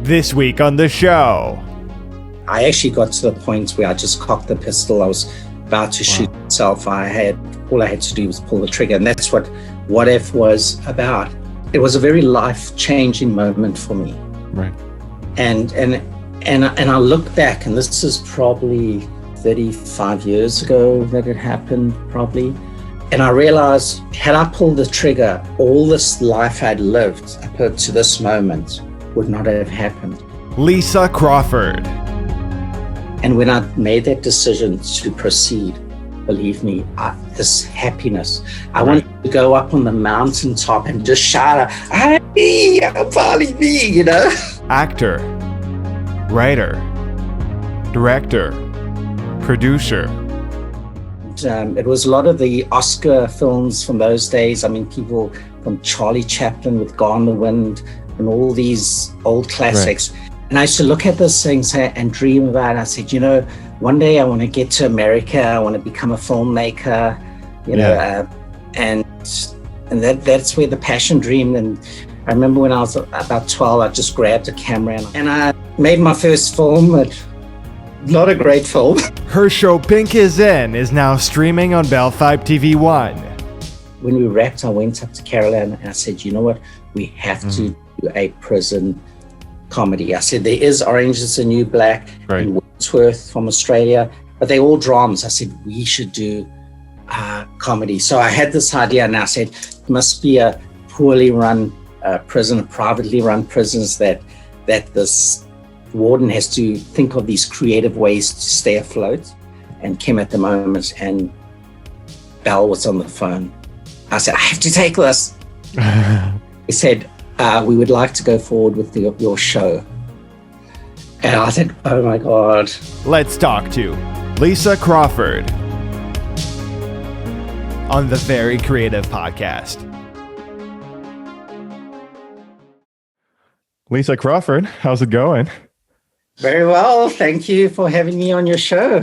This week on the show. I actually got to the point where I just cocked the pistol. I was about to shoot myself. All I had to do was pull the trigger, and that's what If was about. It was a very life-changing moment for me. Right. And I look back, and this is probably 35 years ago that it happened, probably. And I realized, had I pulled the trigger, all this life I'd lived up to this moment would not have happened. Lisa Crawford. And when I made that decision to proceed, believe me, this happiness, I wanted to go up on the mountaintop and just shout out, "Hey, I'm Polly B," you know? Actor, writer, director, producer. It was a lot of the Oscar films from those days. I mean, people from Charlie Chaplin with Gone in the Wind and all these old classics. Right. And I used to look at those things and dream about it. I said, you know, one day I want to get to America. I want to become a filmmaker, you know, and that's where the passion dreamed. And I remember when I was about 12, I just grabbed a camera and I made my first film. Not a great film. Her show Pink is In is now streaming on Bell Fibe TV1. When we wrapped, I went up to Caroline and I said, you know what? We have to do a prison comedy. I said, there is Orange is the New Black and Wordsworth from Australia, but they're all dramas. I said, we should do comedy. So I had this idea and I said, it must be a poorly run prison, privately run prisons that this warden has to think of these creative ways to stay afloat. And Kim at the moment, and Bell was on the phone. I said, I have to take this. He said, we would like to go forward with your show. And I said, oh my God. Let's talk to Lisa Crawford on the Very Creative Podcast. Lisa Crawford, how's it going? Very well. Thank you for having me on your show.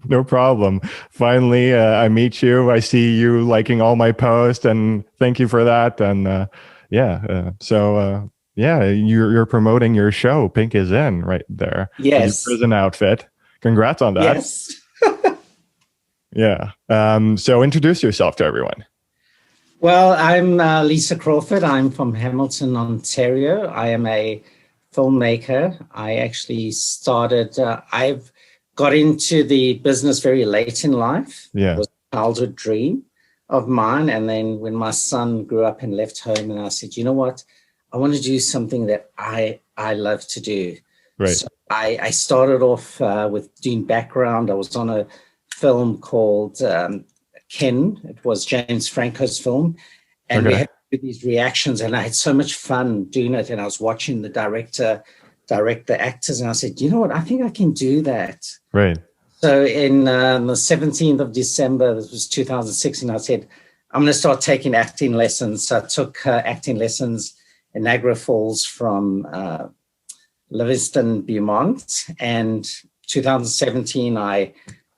No problem. Finally, I meet you. I see you liking all my posts, and thank you for that. And you're promoting your show, Pink is In, right there. Yes. Your prison outfit. Congrats on that. Yes. Yeah. So introduce yourself to everyone. Well, I'm Lisa Crawford. I'm from Hamilton, Ontario. I am a filmmaker. I actually started, I've got into the business very late in life. Yeah. It was a childhood dream of mine. And then when my son grew up and left home, and I said, you know what? I want to do something that I love to do. Right. So I started off with doing background. I was on a film called Ken. It was James Franco's film. And we had to do these reactions, and I had so much fun doing it. And I was watching the director direct the actors, and I said, you know what? I think I can do that. Right. So in the 17th of December, this was 2016, I said, I'm going to start taking acting lessons. So I took acting lessons in Niagara Falls from Livingston, Beaumont. And 2017, I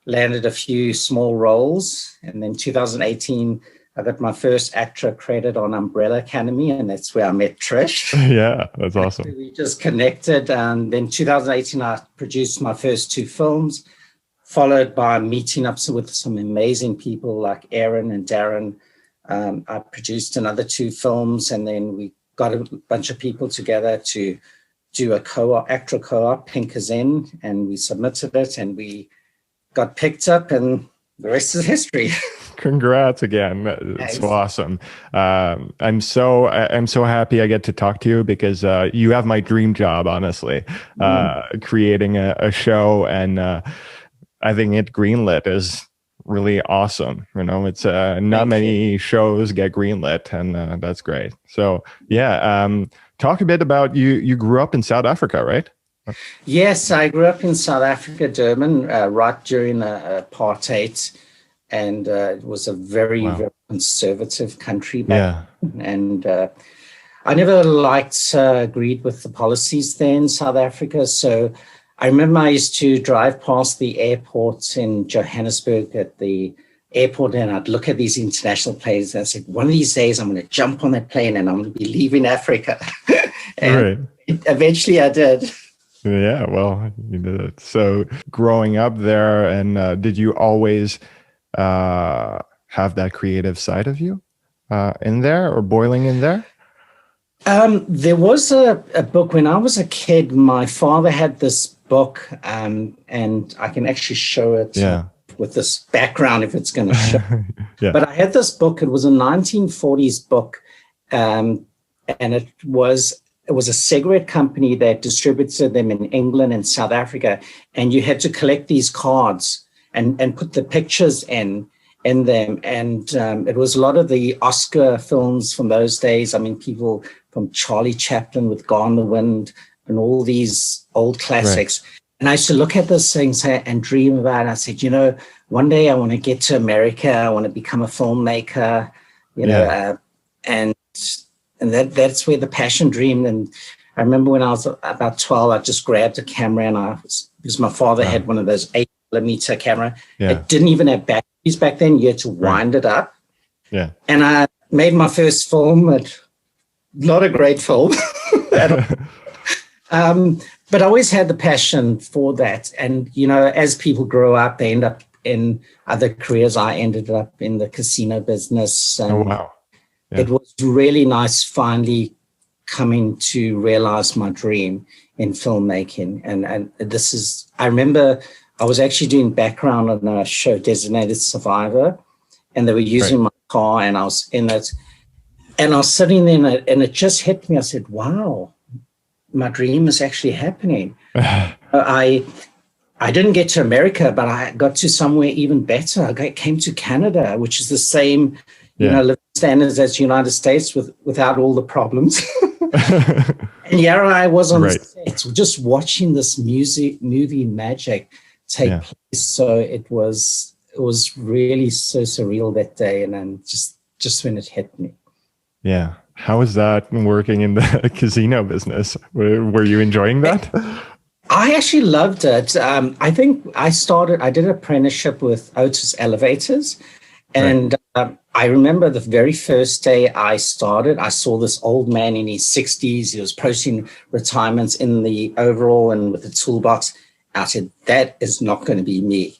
landed a few small roles. And then 2018, I got my first actor credit on Umbrella Academy, and that's where I met Trish. Yeah, that's awesome. We just connected. And then 2018, I produced my first two films, followed by meeting up with some amazing people like Aaron and Darren. I produced another two films, and then we got a bunch of people together to do a actor co-op, Pink is In, and we submitted it, and we got picked up, and the rest is history. Congrats again. It's so awesome. I'm so happy I get to talk to you, because you have my dream job, honestly, creating a show, and I think it greenlit is really awesome. You know, it's not many shows get greenlit, and that's great. So talk a bit about you grew up in South Africa, right? Yes, I grew up in South Africa, Durban, right during apartheid. And it was a very, very conservative country back then. And I never agreed with the policies there in South Africa. So I remember I used to drive past the airport in Johannesburg at the airport, and I'd look at these international planes, and I said, one of these days I'm going to jump on that plane and I'm going to be leaving Africa. And Eventually I did. Yeah, well, you did it. So growing up there, and did you always have that creative side of you in there or boiling in there? There was a book when I was a kid. My father had this book, and I can actually show it with this background if it's going to show. Yeah. But I had this book. It was a 1940s book, and it was a cigarette company that distributed them in England and South Africa. And you had to collect these cards and put the pictures in them. And it was a lot of the Oscar films from those days. I mean, people from Charlie Chaplin with Gone the Wind and all these old classics. Right. And I used to look at those things and dream about it. I said, one day I want to get to America. I want to become a filmmaker, and that's where the passion dreamed. And I remember when I was about 12, I just grabbed a camera because my father had one of those 8mm camera. Yeah. It didn't even have batteries back then. You had to wind it up. Yeah. And I made my first film. Not a great film at all. But I always had the passion for that. And, as people grow up, they end up in other careers. I ended up in the casino business. And oh, wow. Yeah. It was really nice finally coming to realize my dream in filmmaking. And this is, I remember I was actually doing background on a show, Designated Survivor, and they were using my car, and I was in it. And I was sitting there, and it just hit me. I said, wow, my dream is actually happening. I didn't get to America, but I got to somewhere even better. I came to Canada, which is the same, living standards as the United States without all the problems. And here I was on the set, just watching this movie magic take place. So it was really so surreal that day. And then just when it hit me. Yeah. How was that working in the casino business? Were you enjoying that? I actually loved it. I think I did an apprenticeship with Otis Elevators. And I remember the very first day I started, I saw this old man in his 60s. He was posting retirements in the overall and with the toolbox. I said, that is not going to be me.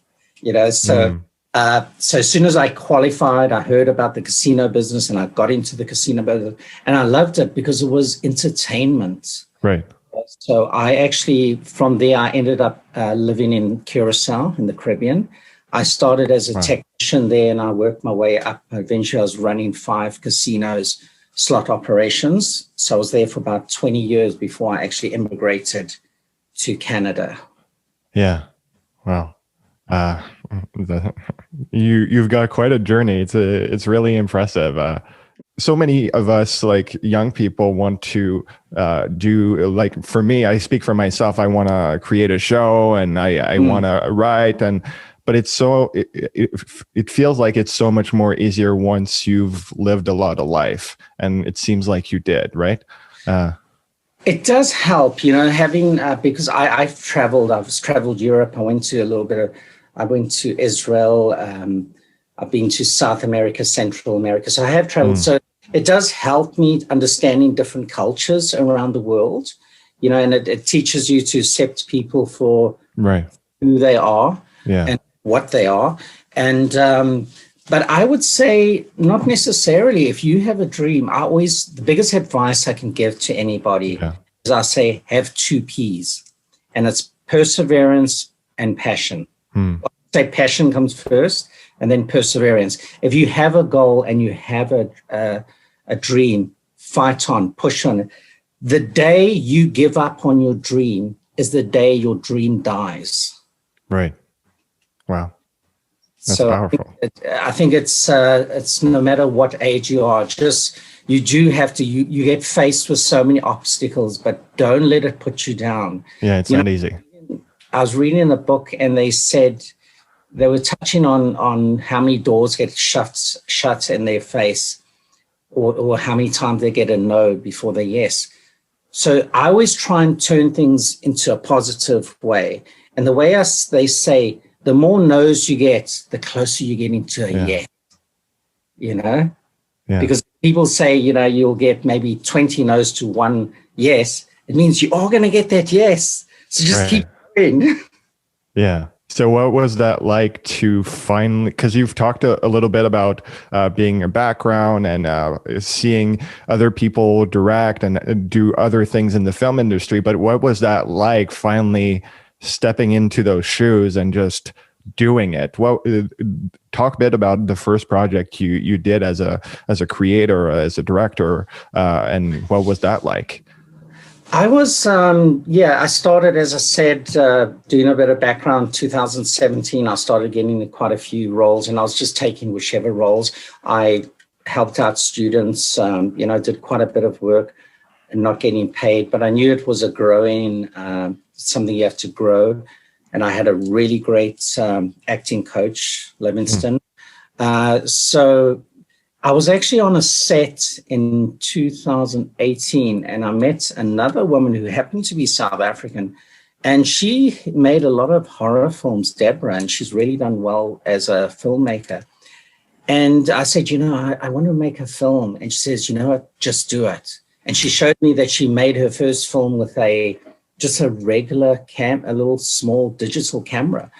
So as soon as I qualified, I heard about the casino business and I got into the casino business, and I loved it because it was entertainment. Right. So I actually, from there, I ended up living in Curacao in the Caribbean. I started as a technician there, and I worked my way up. Eventually, I was running 5 casinos, slot operations. So I was there for about 20 years before I actually immigrated to Canada. Yeah. Wow. You've got quite a journey. It's really impressive. So many of us, like young people, want to do, like, for me, I speak for myself. I want to create a show, and I want to write, but it feels like it's so much more easier once you've lived a lot of life, and it seems like you did, right? It does help, having because I've traveled Europe. I went to Israel. I've been to South America, Central America. So I have traveled. So it does help me understanding different cultures around the world, and it teaches you to accept people for who they are and what they are. And but I would say not necessarily. If you have a dream, the biggest advice I can give to anybody is I say, have 2 Ps, and it's perseverance and passion. I say passion comes first and then perseverance. If you have a goal and you have a dream, fight on, push on it. The day you give up on your dream is the day your dream dies. Right. Wow. That's powerful. I think it's no matter what age you are, you do have to, you get faced with so many obstacles, but don't let it put you down. Yeah, it's not easy. I was reading a book, and they said they were touching on how many doors get shut in their face, or how many times they get a no before they yes. So I always try and turn things into a positive way. And the way they say, the more no's you get, the closer you get into a yes. Because people say, you'll get maybe 20 no's to 1 yes, it means you are going to get that yes. So just keep going. Yeah. So what was that like to finally, because you've talked a little bit about being a background and seeing other people direct and do other things in the film industry, but what was that like finally stepping into those shoes and just doing it? Well, talk a bit about the first project you did as a creator, as a director, and what was that like? I was, I started, as I said, doing a bit of background. 2017, I started getting quite a few roles, and I was just taking whichever roles. I helped out students, did quite a bit of work and not getting paid, but I knew it was a growing, something you have to grow. And I had a really great acting coach, Livingston. So I was actually on a set in 2018, and I met another woman who happened to be South African, and she made a lot of horror films, Deborah, and she's really done well as a filmmaker. And I said, I want to make a film. And she says, you know what, just do it. And she showed me that she made her first film with just a regular a little small digital camera.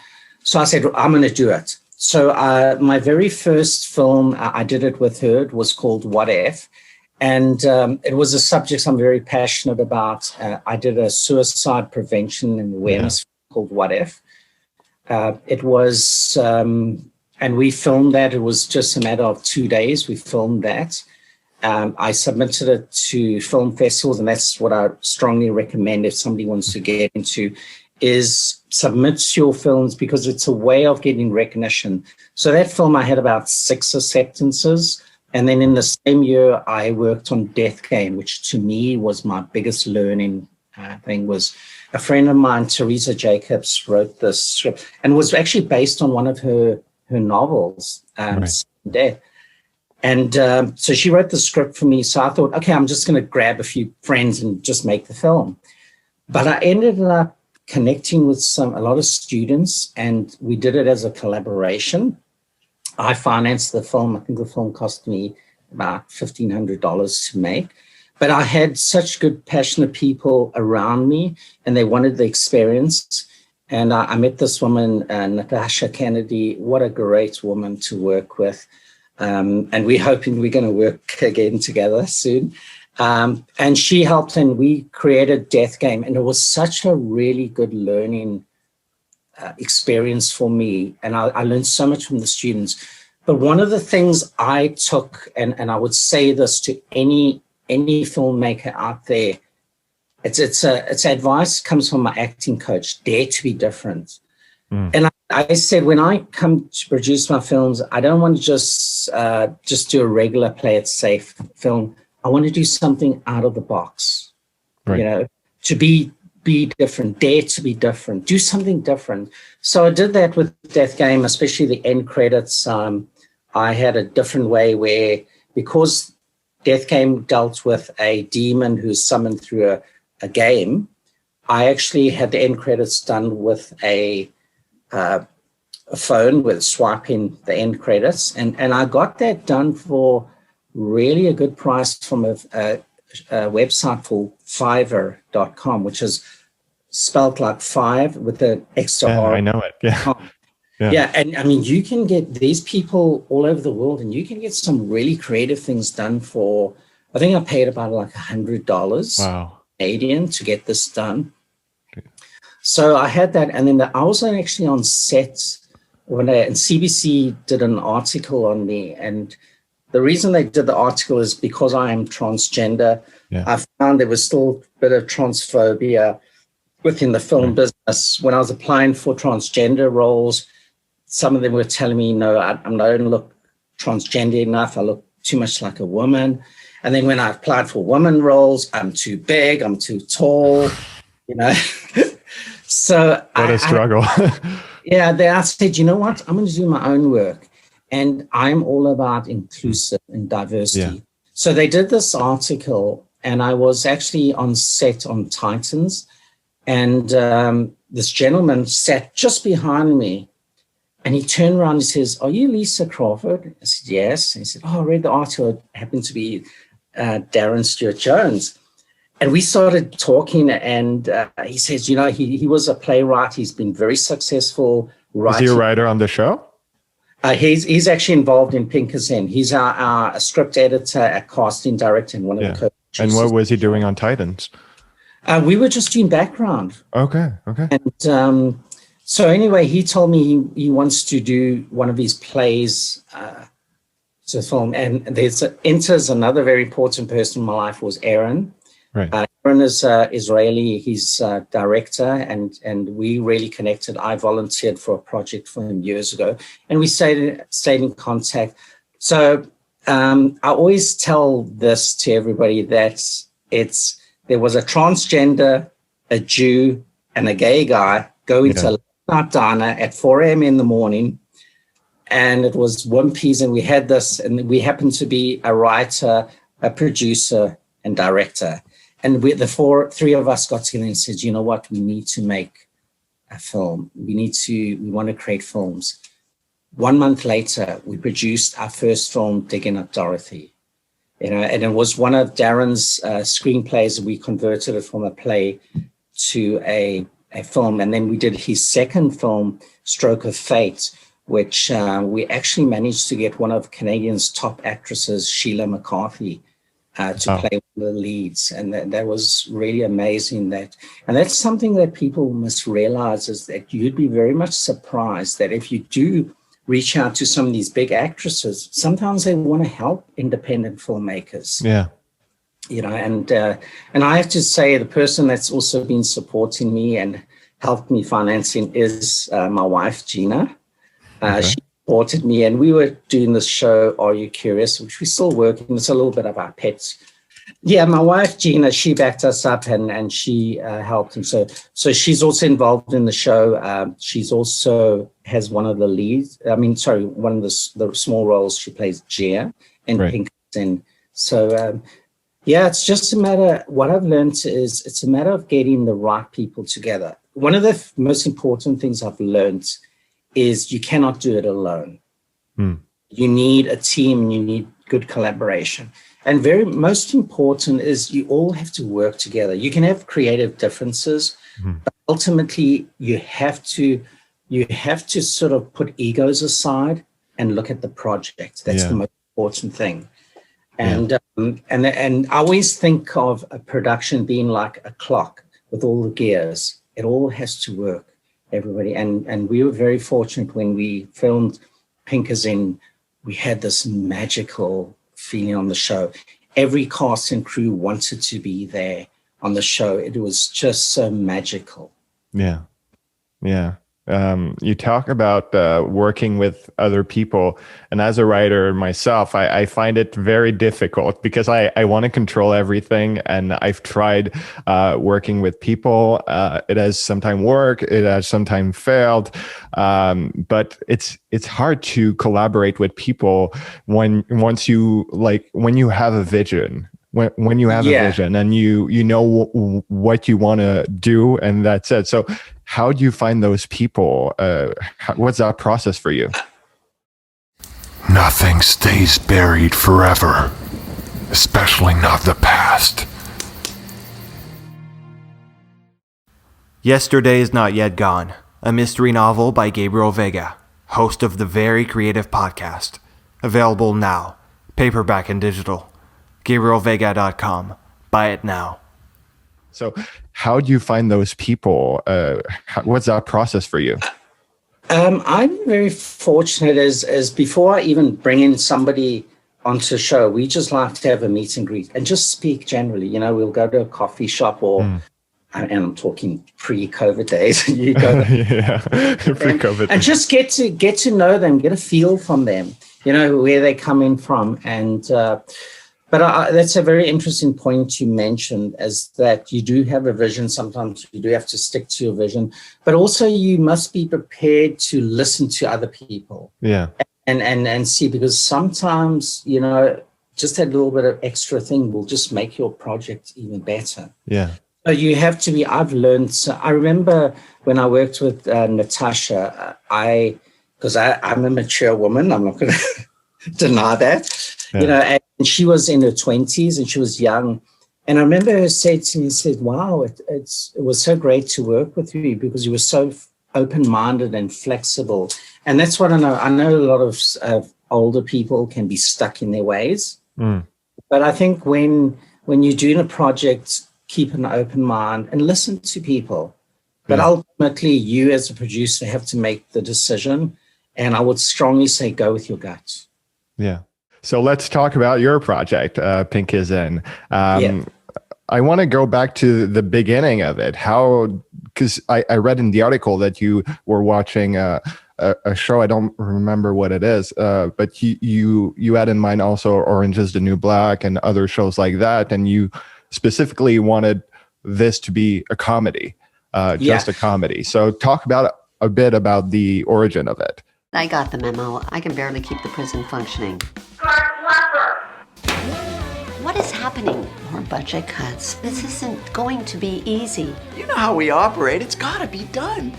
So I said, I'm going to do it. So my very first film, I did it with her. It was called What If? And it was a subject I'm very passionate about. I did a suicide prevention and awareness called What If? It was, and we filmed that. It was just a matter of 2 days. We filmed that. I submitted it to film festivals, and that's what I strongly recommend if somebody wants to get into, is submit your films, because it's a way of getting recognition. So that film, I had about 6 acceptances. And then in the same year, I worked on Death Game, which to me was my biggest learning thing. Was a friend of mine, Teresa Jacobs, wrote this script, and was actually based on one of her novels, Death. And so she wrote the script for me. So I thought, okay, I'm just going to grab a few friends and just make the film. But I ended up connecting with a lot of students, and we did it as a collaboration. I financed the film. I think the film cost me about $1,500 to make. But I had such good, passionate people around me, and they wanted the experience. And I met this woman, Natasha Kennedy. What a great woman to work with. And we're hoping we're going to work again together soon. And she helped, and we created Death Game. And it was such a really good learning experience for me. And I learned so much from the students. But one of the things I took, and I would say this to any filmmaker out there, it's advice comes from my acting coach: dare to be different. And I said, when I come to produce my films, I don't want to just do a regular play it safe film. I want to do something out of the box, to be different, dare to be different, do something different. So I did that with Death Game, especially the end credits. I had a different way where, because Death Game dealt with a demon who's summoned through a game, I actually had the end credits done with a phone with swiping the end credits. And I got that done for really a good price from a website called Fiverr.com, which is spelled like 5 with an extra R. I know it. Yeah. Yeah. And I mean, you can get these people all over the world, and you can get some really creative things done for, I think I paid about like $100 Canadian to get this done. So I had that, and then I was actually on set and CBC did an article on me. And the reason they did the article is because I am transgender. I found there was still a bit of transphobia within the film business. When I was applying for transgender roles, some of them were telling me, no, I don't look transgender enough. I look too much like a woman. And then when I applied for woman roles, I'm too big, I'm too tall, So what a struggle. I said, you know what? I'm going to do my own work. And I'm all about inclusive and diversity. Yeah. So they did this article, and I was actually on set on Titans. And this gentleman sat just behind me, and he turned around and says, "Are you Lisa Crawford?" I said, "Yes." And he said, "Oh, I read the article. It happened to be Darren Stewart Jones." And we started talking, and he says, he was a playwright. He's been very successful writing. Is he a writer on the show? He's actually involved in Pinkerton. He's our script editor, a casting director, and one of the co-producers. And what was he doing on Titans? We were just doing background. Okay. And so anyway, he told me he wants to do one of his plays to film. And enters another very important person in my life was Aaron. Right. Aaron is Israeli. He's a director, and we really connected. I volunteered for a project for him years ago, and we stayed in contact. So I always tell this to everybody that there was a transgender, a Jew, and a gay guy going to a late-night diner at 4 a.m. in the morning, and it was one piece, and we had this, and we happened to be a writer, a producer, and director. And three of us got together and said, you know what, we need to make a film. We want to create films. 1 month later, we produced our first film, Digging Up Dorothy. And it was one of Darren's screenplays. We converted it from a play to a film. And then we did his second film, Stroke of Fate, which we actually managed to get one of Canadian's top actresses, Sheila McCarthy, to play one of the leads. And that was really amazing. And that's something that people must realize, is that you'd be very much surprised that if you do reach out to some of these big actresses, sometimes they want to help independent filmmakers. Yeah. And I have to say, the person that's also been supporting me and helped me financing is my wife, Gina. She supported me, and we were doing this show, Are You Curious, which we're still working. It's a little bit of our pets. Yeah, my wife, Gina, she backed us up, and she helped. And so she's also involved in the show. She's also has one of the leads. One of the small roles. She plays Gia in Pinkerton. So, it's just a matter, what I've learned is it's a matter of getting the right people together. One of the most important things I've learned is you cannot do it alone. You need a team, and you need good collaboration. And most important is you all have to work together. You can have creative differences, but ultimately you have to sort of put egos aside and look at the project. That's the most important thing. And I always think of a production being like a clock with all the gears. It all has to work, everybody. And we were very fortunate when we filmed Pinkerton. We had this magical feeling on the show. Every cast and crew wanted to be there on the show. It was just so magical. Yeah. You talk about working with other people, and as a writer myself, I find it very difficult because I want to control everything, and I've tried working with people. It has sometimes worked, it has sometimes failed, but it's hard to collaborate with people when you have a vision. When you have a vision and you know what you want to do, and that's it. So how do you find those people? What's that process for you? Nothing stays buried forever, especially not the past. Yesterday is Not Yet Gone, a mystery novel by Gabriel Veiga, host of the Very Creative Podcast. Available now, paperback and digital. GabrielVeiga.com. Buy it now. So how do you find those people? What's that process for you? I'm very fortunate as before I even bring in somebody onto a show, we just like to have a meet and greet and just speak generally. We'll go to a coffee shop and I'm talking pre-COVID days. You go pre-COVID. And just get to know them, get a feel from them, where they're coming from. And But that's a very interesting point you mentioned, is that you do have a vision. Sometimes you do have to stick to your vision, but also you must be prepared to listen to other people. Yeah. And see, because sometimes, just that little bit of extra thing will just make your project even better. Yeah. So you have to be, I've learned, so I remember when I worked with Natasha, because I'm a mature woman, I'm not going to deny that, and she was in her 20s and she was young. And I remember her said to me, said, wow, it was so great to work with you because you were so open-minded and flexible. And that's what I know. I know a lot of older people can be stuck in their ways. But I think when you're doing a project, keep an open mind and listen to people. But ultimately, you as a producer have to make the decision. And I would strongly say go with your gut. Yeah. So let's talk about your project, Pink is In. I want to go back to the beginning of it. Because I read in the article that you were watching a show. I don't remember what it is, but you had in mind also Orange is the New Black and other shows like that. And you specifically wanted this to be a comedy, just a comedy. So talk about a bit about the origin of it. I got the memo. I can barely keep the prison functioning. What is happening? More budget cuts. This isn't going to be easy. You know how we operate. It's gotta be done.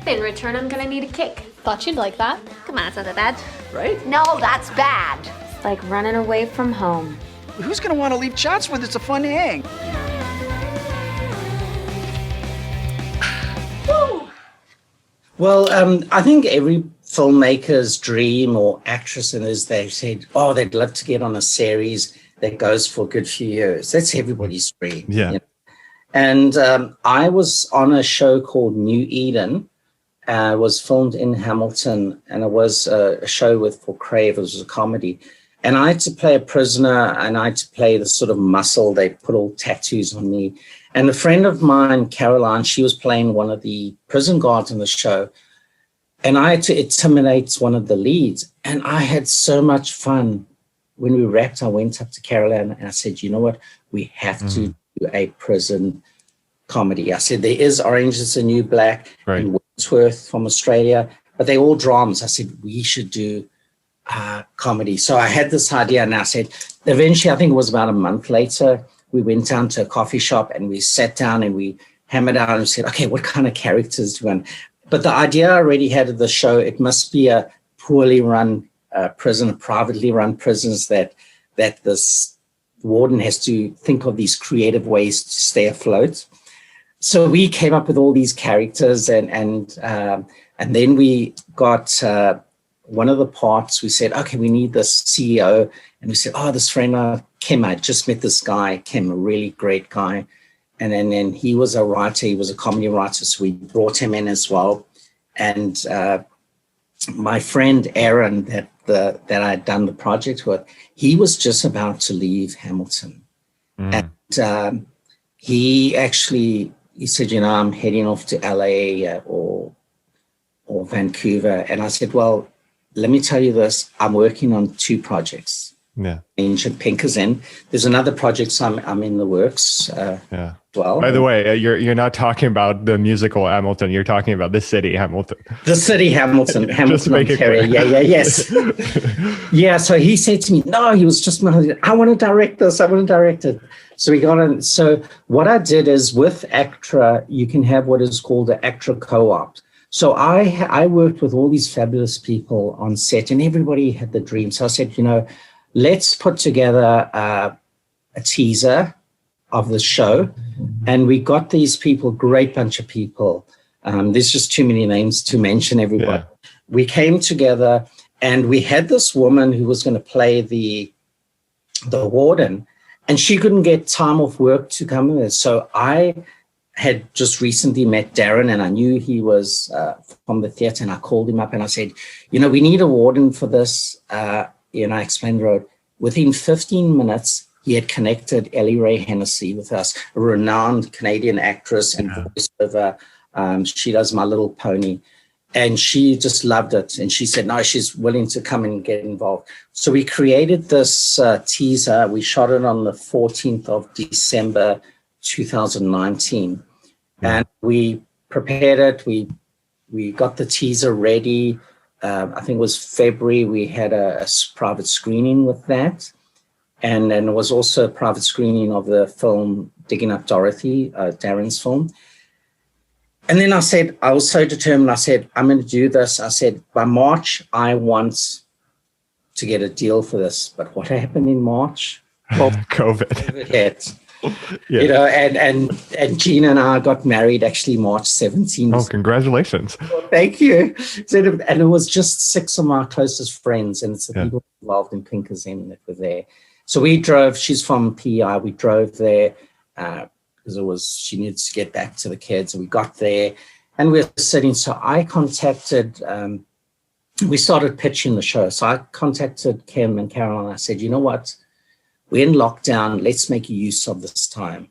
In return, I'm gonna need a kick. Thought you'd like that. Come on, it's not that bad. Right? No, that's bad. It's like running away from home. Who's gonna want to leave Chatsworth? It's a fun hang. Woo! Well, I think every filmmaker's dream or actress is they said, oh, they'd love to get on a series that goes for a good few years. That's everybody's dream. Yeah. You know? And I was on a show called New Eden. It was filmed in Hamilton, and it was a show for Crave. It was a comedy. And I had to play a prisoner, and I had to play the sort of muscle. They put all tattoos on me. And a friend of mine, Caroline, she was playing one of the prison guards in the show. And I had to intimidate one of the leads. And I had so much fun. When we wrapped, I went up to Caroline and I said, you know what? We have to do a prison comedy. I said, there is Orange is the New Black and Wordsworth from Australia, but they're all dramas. I said, we should do comedy. So I had this idea and I said, eventually, I think it was about a month later, we went down to a coffee shop and we sat down and we hammered out and said, okay, what kind of characters do we want? But the idea I already had of the show, it must be a poorly run prison, privately run prisons that this warden has to think of these creative ways to stay afloat. So we came up with all these characters and then we got one of the parts, we said, okay, we need this CEO. And we said, oh, this friend, Kim, I just met this guy, Kim, a really great guy. And then he was a writer, he was a comedy writer, so we brought him in as well. And my friend Aaron, that I'd done the project with, he was just about to leave Hamilton. And he said, you know, I'm heading off to LA or Vancouver. And I said, well, let me tell you this, I'm working on 2 projects. Yeah. Ancient Pink is In. There's another project I'm in the works as well. By the way, you're not talking about the musical Hamilton. You're talking about the city Hamilton. The city Hamilton, Hamilton, Ontario. Yes. Yeah. So he said to me, no, he was just, I want to direct this. I want to direct it. So we got in. So what I did is with ACTRA, you can have what is called the ACTRA co-op. So I worked with all these fabulous people on set, and everybody had the dream. So I said, you know, let's put together a teaser of the show. And we got these people, great bunch of people. There's just too many names to mention everybody. Yeah. We came together and we had this woman who was going to play the warden, and she couldn't get time off work to come in. So I had just recently met Darren, and I knew he was from the theater, and I called him up and I said, you know, we need a warden for this. I explained the road. Within 15 minutes, he had connected Ellie Ray Hennessy with us, a renowned Canadian actress and voiceover. She does My Little Pony. And she just loved it. And she said, no, she's willing to come and get involved. So we created this teaser. We shot it on the 14th of December, 2019. And we prepared it. We got the teaser ready. I think it was February. We had a private screening with that. And then there was also a private screening of the film Digging Up Dorothy, Darren's film. And then I was so determined. I said, I'm going to do this. I said, by March, I want to get a deal for this. But what happened in March? Well, COVID hit. You know, and Gina and I got married actually March 17th. Oh, congratulations. Thank you. So, and it was just 6 of my closest friends, and it's the people involved in Pinkerton that were there. So we drove, she's from PEI, we drove there because she needed to get back to the kids, and we got there and we were sitting. So I contacted, we started pitching the show. So I contacted Kim and Caroline. I said, you know what? We're in lockdown. Let's make use of this time.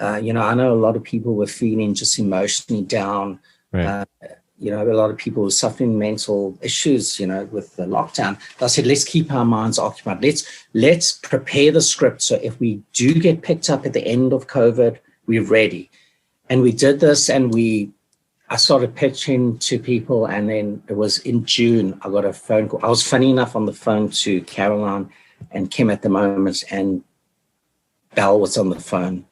You know, I know a lot of people were feeling just emotionally down. Right. You know, a lot of people were suffering mental issues, you know, with the lockdown. I said, let's keep our minds occupied. Let's prepare the script so if we do get picked up at the end of COVID, we're ready. And we did this, and I started pitching to people, and then it was in June, I got a phone call. I was funny enough on the phone to Caroline and Kim at the moment, and Bell was on the phone.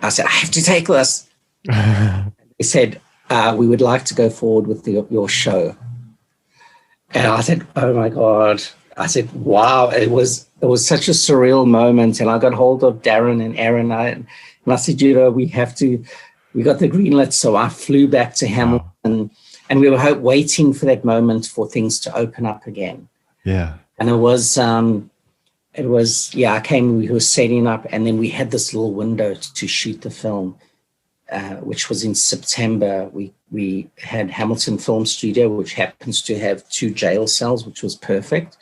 I said, I have to take this. They said, we would like to go forward with your show. And I said, oh my God. I said, wow, it was such a surreal moment. And I got hold of Darren and Aaron, and I said, you know, we got the green light. So I flew back to Hamilton, and we were waiting for that moment for things to open up again. Yeah. And it was, I came, we were setting up, and then we had this little window to shoot the film, which was in September. We had Hamilton Film Studio, which happens to have 2 jail cells, which was perfect.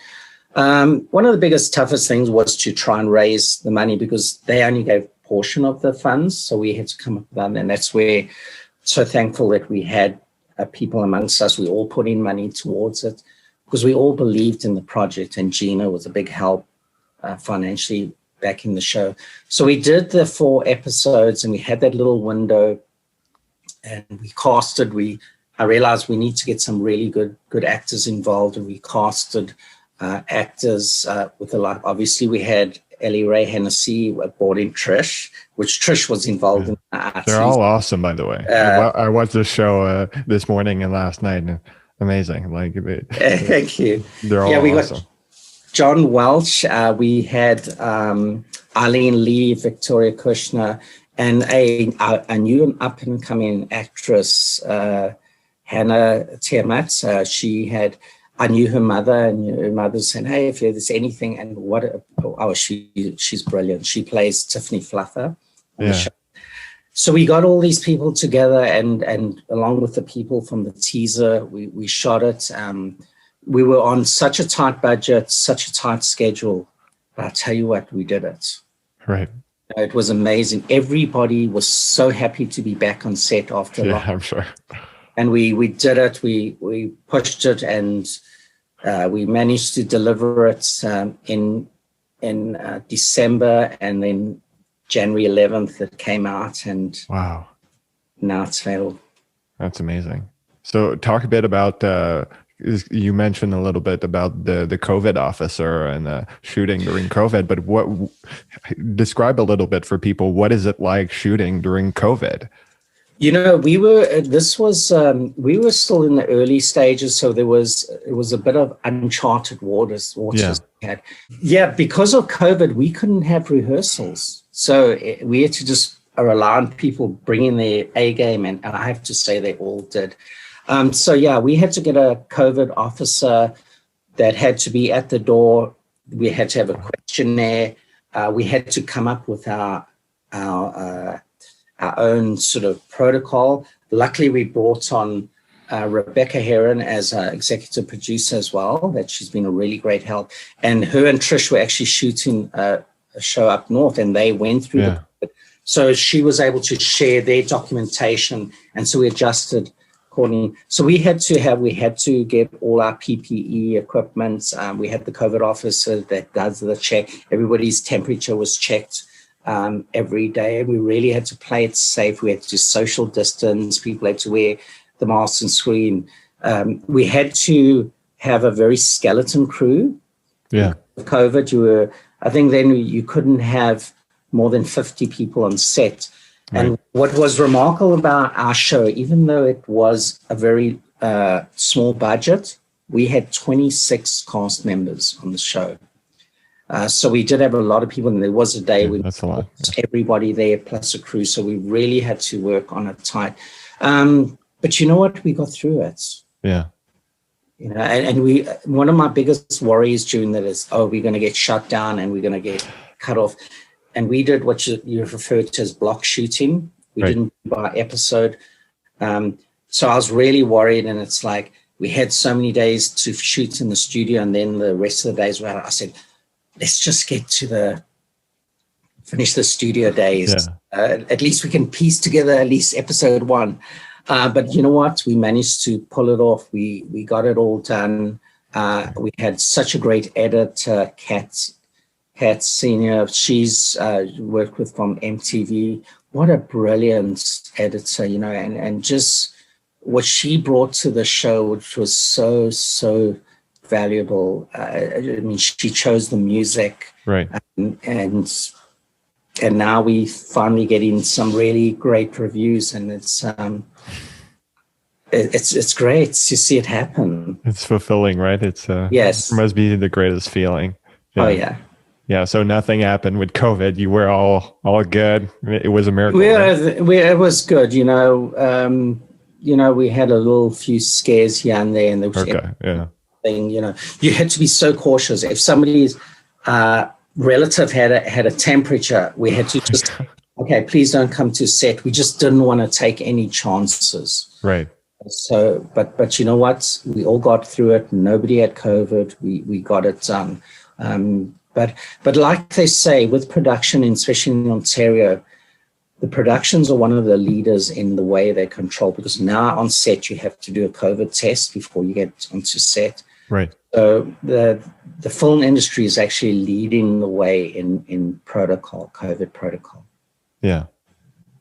One of the biggest, toughest things was to try and raise the money, because they only gave a portion of the funds. So we had to come up with that. And that's where, so thankful that we had people amongst us. We all put in money towards it because we all believed in the project, and Gina was a big help financially backing the show. So we did the 4 episodes, and we had that little window, and we casted. I realized we need to get some really good actors involved, and we casted actors with a lot. Obviously, we had Ellie Ray Hennessy, brought in Trish, which Trish was involved in. They're all awesome, by the way. I watched the show this morning and last night. And amazing. Like, thank you. They're all awesome. Got John Welch. We had Eileen Lee, Victoria Kushner, and a new up-and-coming actress, Hannah Tiamat. I knew her mother, and her mother said, hey, if there's anything, and she's brilliant. She plays Tiffany Fluffer on the show. So we got all these people together, and along with the people from the teaser, we shot it. We were on such a tight budget, such a tight schedule. But I'll tell you what, we did it. Right. It was amazing. Everybody was so happy to be back on set after lockdown. I'm sure. And we did it. We pushed it, and we managed to deliver it in December, and then January 11th it came out, and wow, now it's available. That's amazing. So talk a bit about you mentioned a little bit about the COVID officer and the shooting during COVID, describe a little bit for people. What is it like shooting during COVID? You know, we were still in the early stages, so it was a bit of uncharted waters. Because of COVID, we couldn't have rehearsals, so we had to just rely on people bringing their A game, and I have to say they all did. We had to get a COVID officer that had to be at the door. We had to have a questionnaire. We had to come up with our own sort of protocol. Luckily, we brought on Rebecca Heron as our executive producer as well. That she's been a really great help. And her and Trish were actually shooting a show up north, and they went through so she was able to share their documentation, and so we adjusted accordingly. So we had to get all our PPE equipment. We had the COVID officer that does the check. Everybody's temperature was checked every day. We really had to play it safe. We had to social distance. People had to wear the masks and screen. We had to have a very skeleton crew. Yeah. With COVID, I think then you couldn't have more than 50 people on set. Right. And what was remarkable about our show, even though it was a very small budget, we had 26 cast members on the show. So we did have a lot of people, and there was a day when that's a lot. Everybody there plus a crew. So we really had to work on it tight. But you know what? We got through it. Yeah. You know, and one of my biggest worries during that is, we're going to get shut down and we're going to get cut off. And we did what you referred to as block shooting. We didn't do by episode. So I was really worried, and it's like we had so many days to shoot in the studio, and then the rest of the days I said, let's just get to finish the studio days. Yeah. At least we can piece together at least episode 1. But you know what? We managed to pull it off. We got it all done. We had such a great editor, Kat Senior. She's worked with from MTV. What a brilliant editor, you know, and just what she brought to the show, which was so, so valuable. I mean, she chose the music. Right. And now we finally getting some really great reviews, and it's great to see it happen. It's fulfilling, right? It's yes, it must be the greatest feeling. Yeah. Oh yeah. Yeah, so nothing happened with COVID. You were all good. It was a miracle. It was good. You know, we had a few scares here and there, and there was thing. You know, you had to be so cautious. If somebody's relative had a temperature, we had to just please don't come to set. We just didn't want to take any chances. Right. So, but you know what? We all got through it. Nobody had COVID. We got it done. But like they say, with production, especially in Ontario, the productions are one of the leaders in the way they control, because now on set you have to do a COVID test before you get onto set. Right. So the film industry is actually leading the way in protocol, COVID protocol. Yeah.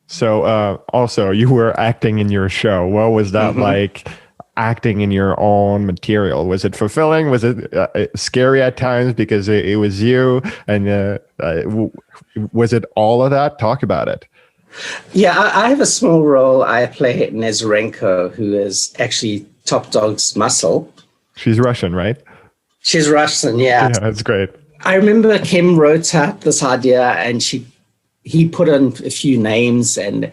So also you were acting in your show. What was that like? Acting in your own material? Was it fulfilling? Was it scary at times because it was you? And was it all of that? Talk about it. Yeah, I have a small role. I play Nezarenko, who is actually Top Dog's muscle. She's Russian, right? She's Russian, yeah. Yeah, that's great. I remember Kim wrote out this idea, and he put in a few names and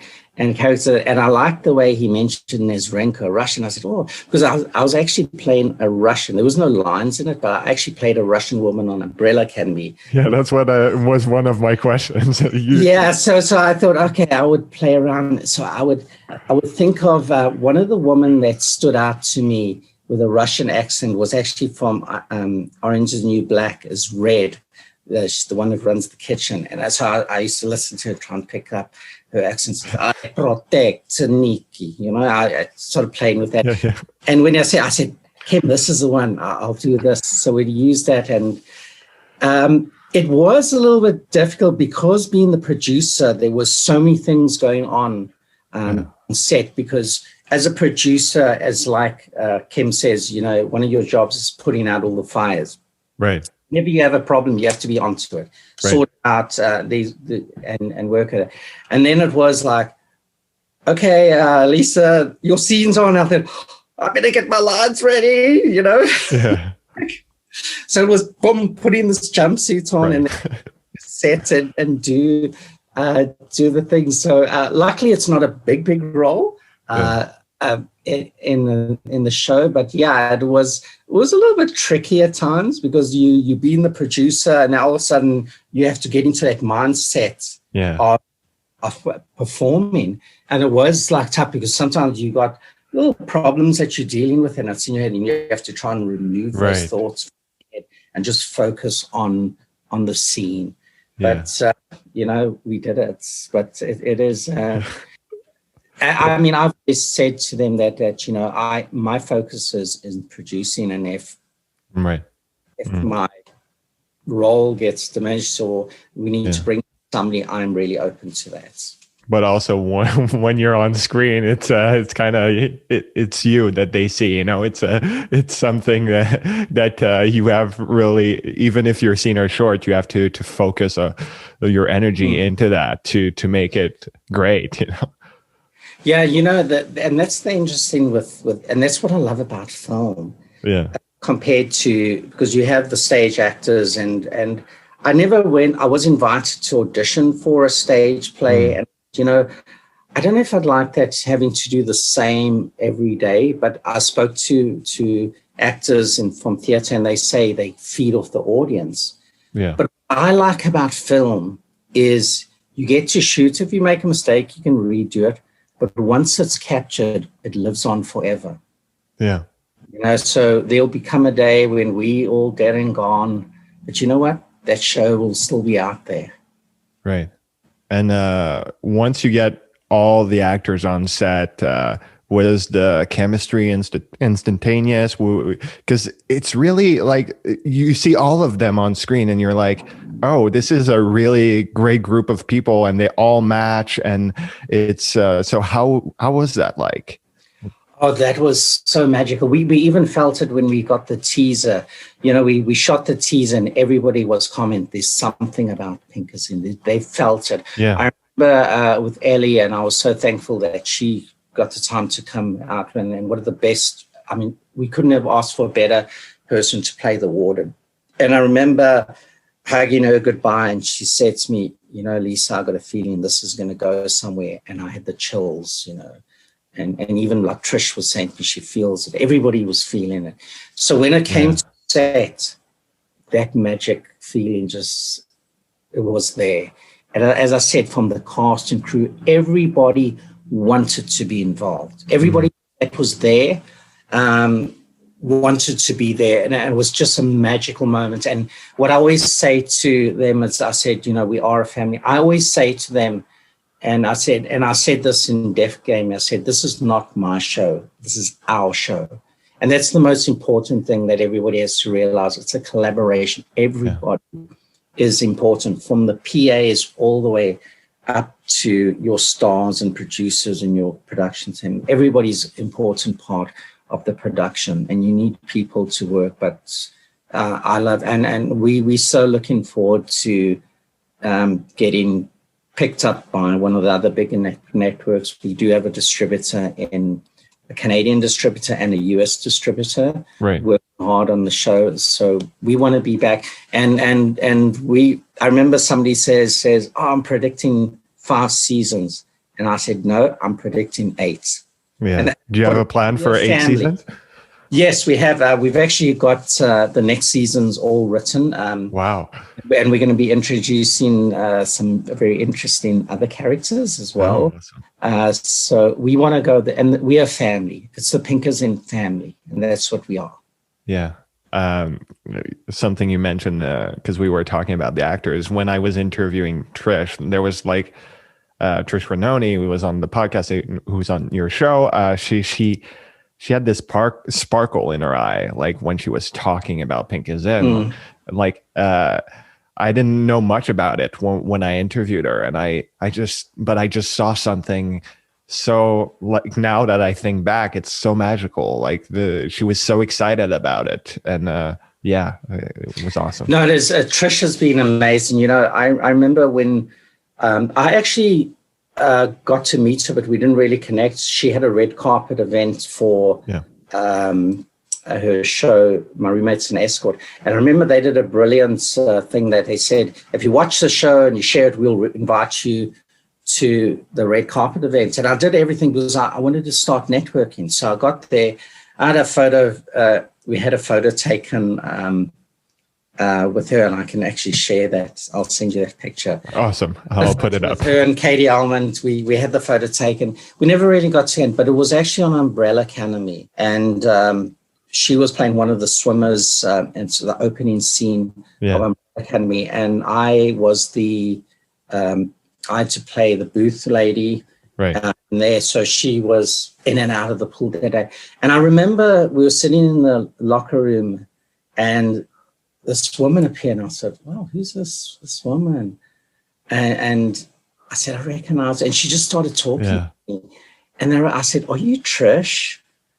character, and I liked the way he mentioned Nezarenko, Russian. I said, because I was actually playing a Russian. There was no lines in it, but I actually played a Russian woman on Umbrella Academy. Yeah, that's what was one of my questions. Yeah, so I thought, I would play around. So I would think of one of the women that stood out to me with a Russian accent was actually from Orange is the New Black, is Red. She's the one that runs the kitchen, and that's how I used to listen to her, try and pick up her accents. I protect Nikki, you know. I started playing with that. Yeah. And when I said, Kim, this is the one. I'll do this. So we used that, and it was a little bit difficult because being the producer, there was so many things going on set. Because as a producer, as like Kim says, you know, one of your jobs is putting out all the fires. Right. Whenever you have a problem, you have to be onto it, sort out and work at it. And then it was like, okay, Lisa, your scene's on. I thought, I better get my lines ready, you know. Yeah. So it was putting this jumpsuit on and set and do the things. So luckily, it's not a big role. In the show, but yeah, it was a little bit tricky at times because you being the producer, and now all of a sudden you have to get into that mindset of performing, and it was like tough because sometimes you got little problems that you're dealing with, and it's in your head, and you have to try and remove those thoughts from your head and just focus on the scene. Yeah. But you know, we did it. But it is. I mean, I've always said to them that you know, my focus is in producing, and if my role gets diminished or we need to bring somebody, I'm really open to that. But also when you're on screen, it's kind of it's you that they see. You know, it's something that you have really, even if your scene are short, you have to focus your energy into that to make it great. You know. Yeah, you know, and that's the interesting with and that's what I love about film. Yeah. Compared to, because you have the stage actors and I never went. I was invited to audition for a stage play, and I don't know if I'd like that, having to do the same every day. But I spoke to actors from theatre, and they say they feed off the audience. Yeah. But what I like about film is you get to shoot. If you make a mistake, you can redo it. But once it's captured, it lives on forever. Yeah. So there'll become a day when we all dead and gone. But you know what? That show will still be out there. Right. And once you get all the actors on set, was the chemistry instantaneous? Because it's really like you see all of them on screen and you're like, oh, this is a really great group of people and they all match. And it's so how was that like? Oh, that was so magical. We even felt it when we got the teaser. We shot the teaser and everybody was commenting, there's something about Pinkerton. They felt it. Yeah. I remember with Ellie, and I was so thankful that she got the time to come out. And one of the best, I mean, we couldn't have asked for a better person to play the warden. And I remember hugging her goodbye, and she said to me, Lisa, I got a feeling this is going to go somewhere. And I had the chills, And even like Trish was saying, she feels it. Everybody was feeling it. So when it came to set, that magic feeling it was there. And as I said, from the cast and crew, everybody wanted to be involved. Everybody that was there wanted to be there. And it was just a magical moment. And what I always say to them, as I said, we are a family. I always say to them, and I said this in Def Game, I said, this is not my show. This is our show. And that's the most important thing that everybody has to realize. It's a collaboration. Everybody is important, from the PAs all the way up to your stars and producers and your production team. Everybody's an important part of the production, and you need people to work. But I love, and we're so looking forward to getting picked up by one of the other big networks. We do have a distributor, a Canadian distributor and a US distributor, right, working hard on the show. So we want to be back. And I remember somebody says, oh, I'm predicting 5 seasons. And I said, no, I'm predicting 8. Yeah. Do you have a plan for 8 seasons? Yes, we have. We've actually got the next seasons all written. Wow. And we're going to be introducing some very interesting other characters as well. Oh, awesome. So we want to go there. And we are family. It's the Pinkerton family. And that's what we are. Yeah. Something you mentioned, because we were talking about the actors. When I was interviewing Trish, there was like Trish Renoni, who was on the podcast, who's on your show. She had this sparkle in her eye, like when she was talking about Pinkerton. Like I didn't know much about it when I interviewed her, and I just saw something. So like now that I think back, it's so magical. Like she was so excited about it, and it was awesome. No, it is. Trish has been amazing. I remember when I actually got to meet her, but we didn't really connect. She had a red carpet event for her show, My Roommate's an Escort. And I remember they did a brilliant thing that they said, if you watch the show and you share it, we'll invite you to the red carpet event. And I did everything because I wanted to start networking. So I got there. I had a photo. We had a photo taken with her, and I can actually share that. I'll send you that picture. Awesome. I'll put it up. With her and Katie Almond, we had the photo taken. We never really got to end, but it was actually on Umbrella Academy. And she was playing one of the swimmers into the opening scene of Umbrella Academy. And I was I had to play the booth lady there. So she was in and out of the pool that day. And I remember we were sitting in the locker room, and this woman appeared, and I said, wow, who's this woman? And I said, I recognize her. And she just started talking to me. And then I said, are you Trish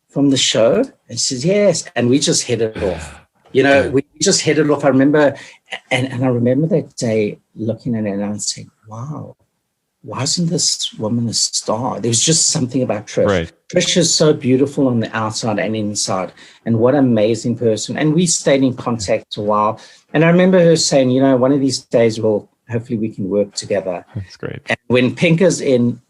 from the show? And she said, yes. And we just hit it off. We just hit it off. I remember, and I remember that day looking at it and I said, wow, why isn't this woman a star? There was just something about Trish. Right. Trish is so beautiful on the outside and inside, and what an amazing person. And we stayed in contact a while. And I remember her saying, one of these days, hopefully we can work together. That's great. And when Pinker's in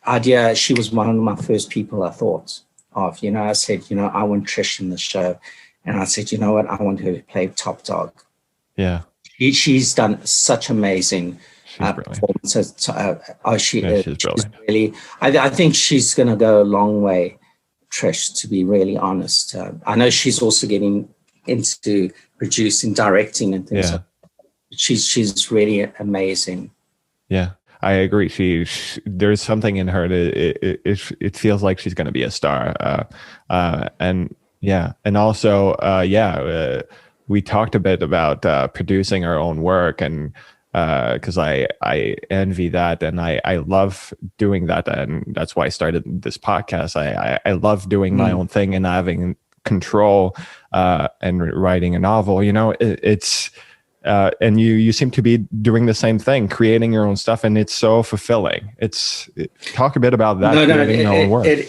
idea, she was one of my first people I thought of. I said, I want Trish in the show. And I said, you know what? I want her to play top dog. Yeah. She's done such amazing performances. She's brilliant. Really, I think she's going to go a long way, Trish, to be really honest. I know she's also getting into producing, directing and things. Yeah. She's really amazing. Yeah, I agree. She there's something in her that it feels like she's going to be a star. And also, we talked a bit about producing our own work, and because I envy that, and I love doing that, and that's why I started this podcast. I love doing my own thing and having control and writing a novel. It's and you seem to be doing the same thing, creating your own stuff, and it's so fulfilling. Talk a bit about that. Creating your own work. It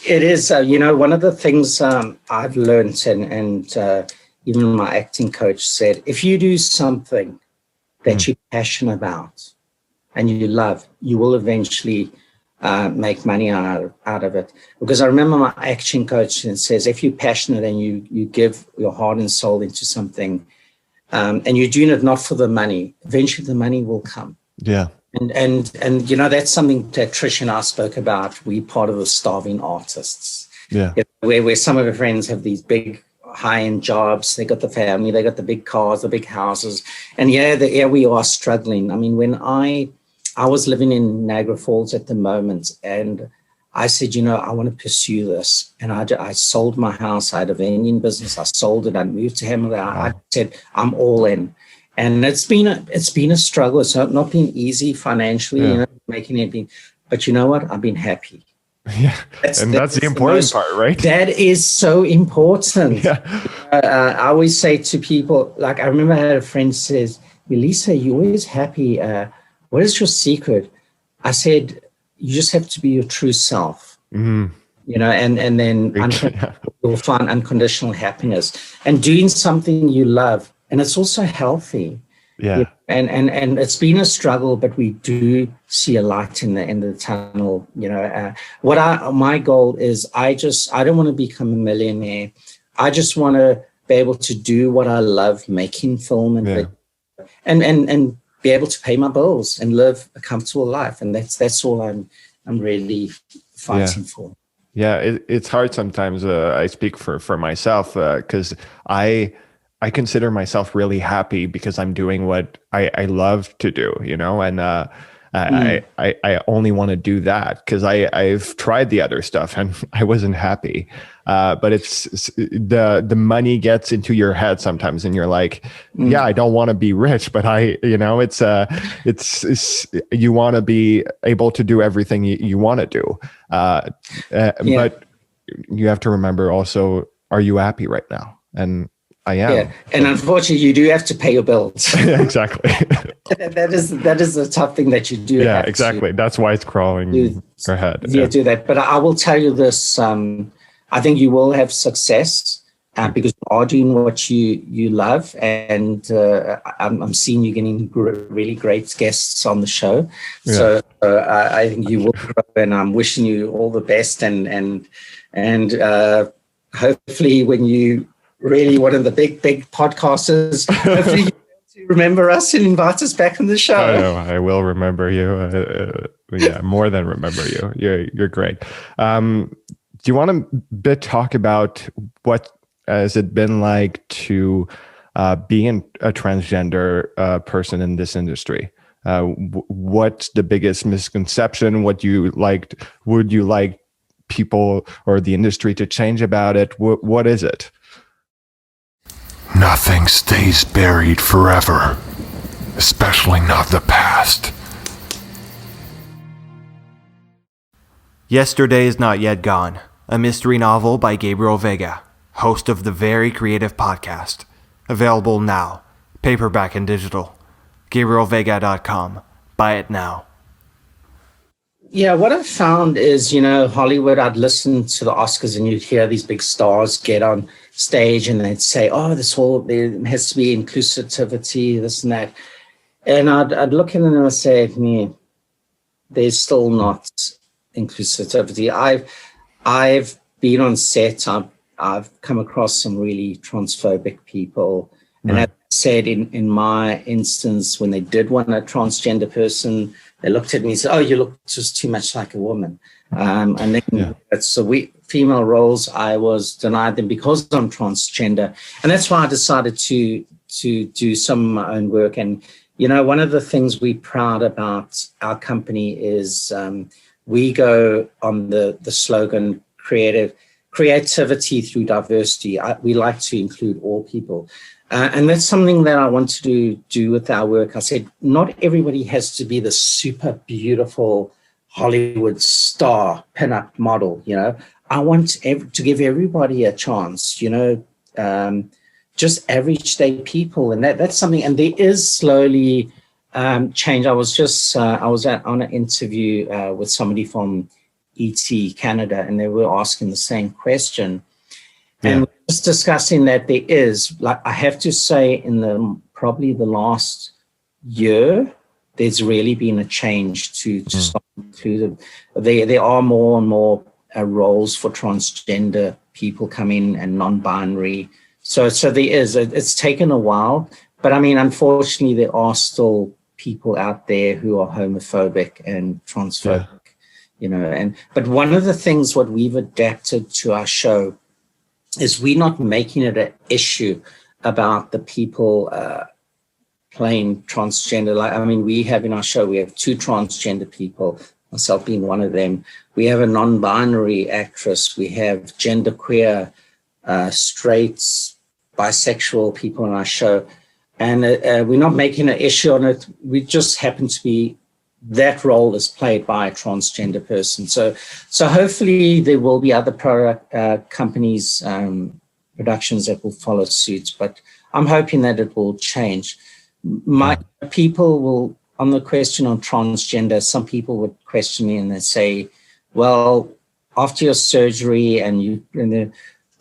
is. One of the things I've learned, and even my acting coach said, if you do something that you're passionate about and you love, you will eventually make money out of it. Because I remember my acting coach says, if you're passionate and you give your heart and soul into something, and you're doing it not for the money, eventually the money will come. Yeah. And that's something that Trish and I spoke about. We're part of the starving artists. Yeah. Where some of our friends have these big high-end jobs, they got the family, they got the big cars, the big houses, and we are struggling. I mean, when I was living in Niagara Falls at the moment, and I said, I want to pursue this, and I sold my house. I had a vending business. I sold it. I moved to Hamilton. I said, I'm all in, and it's been a struggle. It's not been easy financially, making anything, but you know what? I've been happy. Yeah, that's the important part, right? That is so important. Yeah. I always say to people, like, I remember I had a friend says, Melissa, you're always happy. What is your secret? I said, you just have to be your true self, and then you'll find unconditional happiness and doing something you love. And it's also healthy. Yeah. And it's been a struggle, but we do see a light in the end of the tunnel. My goal is, I don't want to become a millionaire. I just want to be able to do what I love, making film and be able to pay my bills and live a comfortable life. And that's all I'm really fighting for. Yeah, it's hard sometimes. I speak for myself because I consider myself really happy because I'm doing what I love to do, and I only want to do that because I've tried the other stuff and I wasn't happy. But it's the money gets into your head sometimes, and you're like, yeah, I don't want to be rich, but it's you want to be able to do everything you want to do. But you have to remember also, are you happy right now? And I am. Yeah, and unfortunately, you do have to pay your bills. Yeah, exactly. that is the tough thing that you do. Yeah, exactly. That's why it's crawling your head. Yeah, do that. But I will tell you this: I think you will have success because you are doing what you love, and I'm seeing you getting really great guests on the show. Yeah. So I think you will grow, and I'm wishing you all the best, and hopefully when you really one of the big podcasters. Hopefully you remember us and invite us back on the show. I know, I will remember you. More than remember you. You're great. Do you want to talk about what has it been like to be a transgender person in this industry? What's the biggest misconception? Would you like people or the industry to change about it? What is it? Nothing stays buried forever, especially not the past. Yesterday is Not Yet Gone, a mystery novel by Gabriel Veiga, host of the Very Creative Podcast. Available now, paperback and digital. GabrielVeiga.com. Buy it now. Yeah, what I've found is, Hollywood, I'd listen to the Oscars and you'd hear these big stars get on stage and they'd say, oh, there has to be inclusivity, this and that. And I'd look at them and I'd say, there's still not inclusivity. I've been on set, I've come across some really transphobic people. And as I said, in my instance, when they did want a transgender person, they looked at me and said, oh, you look just too much like a woman. And then female roles, I was denied them because I'm transgender. And that's why I decided to do some of my own work. And, one of the things we're proud about our company is we go on the slogan, creativity through diversity. We like to include all people. And that's something that I want to do with our work. I said, not everybody has to be the super beautiful Hollywood star pinup model, I want to give everybody a chance, just everyday people. And that's something, and there is slowly change. I was on an interview with somebody from ET Canada, and they were asking the same question. Yeah. And we're just discussing that there is, I have to say, in probably the last year, there's really been a change to start to there are more and more roles for transgender people coming and non-binary. So there is. It's taken a while, but I mean, unfortunately, there are still people out there who are homophobic and transphobic. Yeah. But one of the things what we've adapted to our show is we're not making it an issue about the people playing transgender. We have in our show, we have 2 transgender people, myself being one of them. We have a non-binary actress. We have genderqueer, straights, bisexual people in our show. And we're not making an issue on it. We just happen to be, that role is played by a transgender person. So hopefully there will be other companies, productions that will follow suit, but I'm hoping that it will change. People will, on the question on transgender, some people would question me and they say, well, after your surgery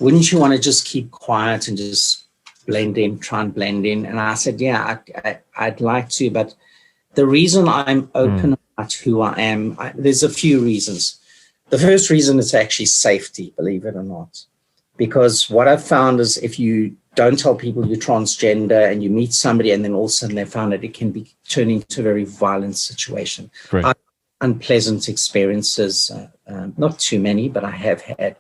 wouldn't you want to just keep quiet and just try and blend in? And I said, yeah, I'd like to, but the reason I'm open about who I am, there's a few reasons. The first reason is actually safety, believe it or not. Because what I've found is if you don't tell people you're transgender and you meet somebody and then all of a sudden they found that it can be turning into a very violent situation. Right. Unpleasant experiences, not too many, but I have had,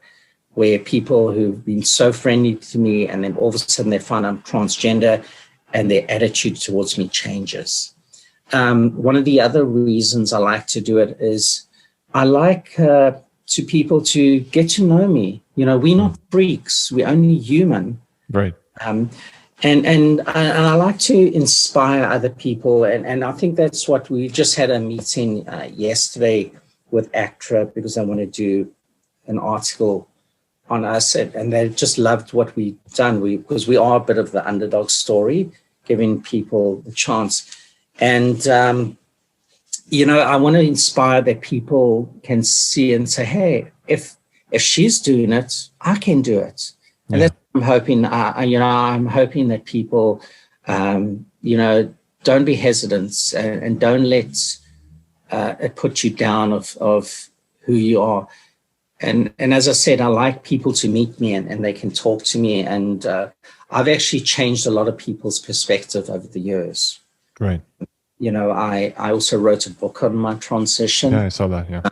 where people who've been so friendly to me and then all of a sudden they find I'm transgender and their attitude towards me changes. One of the other reasons I like to do it is I like to people to get to know me. We're not freaks, we're only human. Right. And I like to inspire other people. And I think that's what we just had a meeting yesterday with ACTRA because I want to do an article on us, and they just loved what we've done. Because we are a bit of the underdog story, giving people the chance. And, I want to inspire that people can see and say, hey, if she's doing it, I can do it. And that's what I'm hoping, I'm hoping that people, don't be hesitant and don't let it put you down of who you are. And as I said, I like people to meet me and they can talk to me. And I've actually changed a lot of people's perspective over the years. Right. I also wrote a book on my transition. Yeah, I saw that, yeah.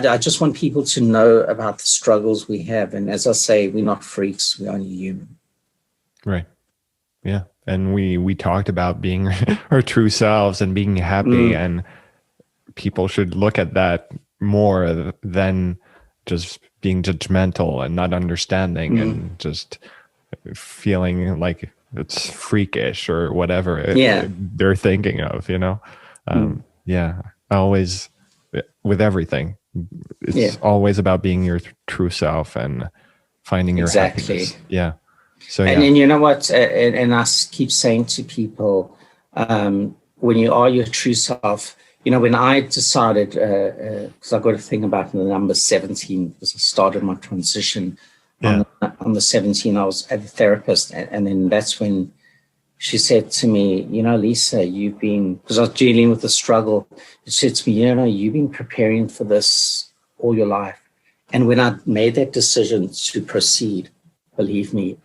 I just want people to know about the struggles we have. And as I say, we're not freaks, we're only human. Right. Yeah. And we talked about being our true selves and being happy, and people should look at that more than just being judgmental and not understanding and just feeling like it's freakish or whatever they're thinking of, Yeah. Always, with everything, it's always about being your true self and finding your happiness. Yeah. So, and you know what? And I keep saying to people, when you are your true self, when I decided, because I got a thing about the number 17, because I started my transition on the 17, I was at the therapist, and then that's when she said to me, Lisa, you've been, because I was dealing with the struggle, she said to me, you've been preparing for this all your life. And when I made that decision to proceed, believe me,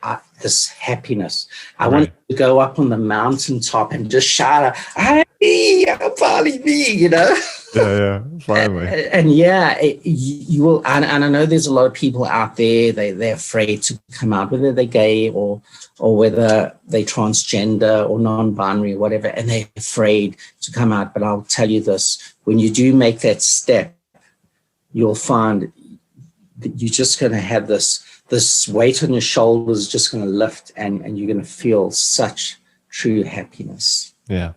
this happiness, I wanted to go up on the mountaintop and just shout out, hey, I'm finally me, Yeah, finally. And you will, and I know there's a lot of people out there, they're afraid to come out, whether they're gay or whether they're transgender or non-binary or whatever, and they're afraid to come out. But I'll tell you this, when you do make that step, you'll find that you're just going to have this weight on your shoulders just going to lift, and you're going to feel such true happiness. Yeah.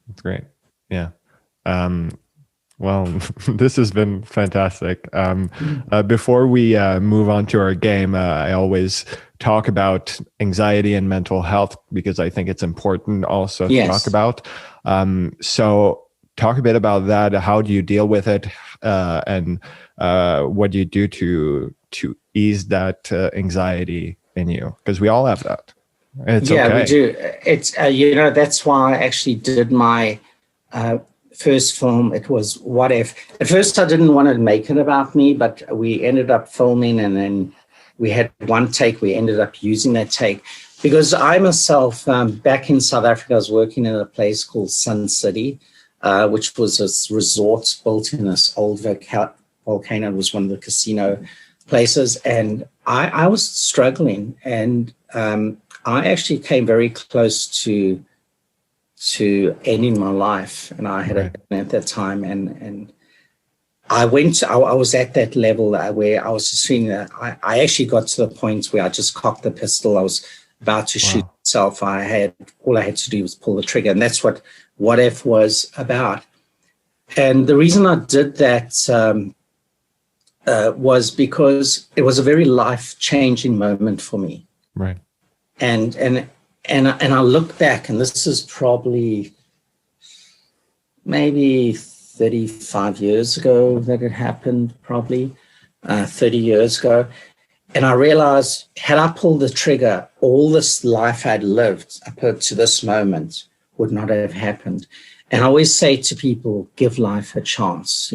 That's great. Yeah. Well, this has been fantastic. Before we move on to our game, I always talk about anxiety and mental health because I think it's important also to talk about. So talk a bit about that. How do you deal with it? And what do you do to ease that anxiety in you? Because we all have that. It's okay. We do. It's that's why I actually did my first film. It was What If. At first, I didn't want to make it about me, but we ended up filming, and then we had one take. We ended up using that take because I myself, back in South Africa, I was working in a place called Sun City, which was a resort built in this old volcano. It was one of the casino places, and I was struggling, and I actually came very close to ending my life, and I had a gun at that time, and I was at that level where I was just feeling that I actually got to the point where I just cocked the pistol. I was about to shoot myself. All I had to do was pull the trigger, and that's what If was about. And the reason I did that was because it was a very life-changing moment for me. Right. And I look back, and this is probably maybe 35 years ago that it happened, probably 30 years ago. And I realized, had I pulled the trigger, all this life I'd lived up to this moment would not have happened. And I always say to people, give life a chance.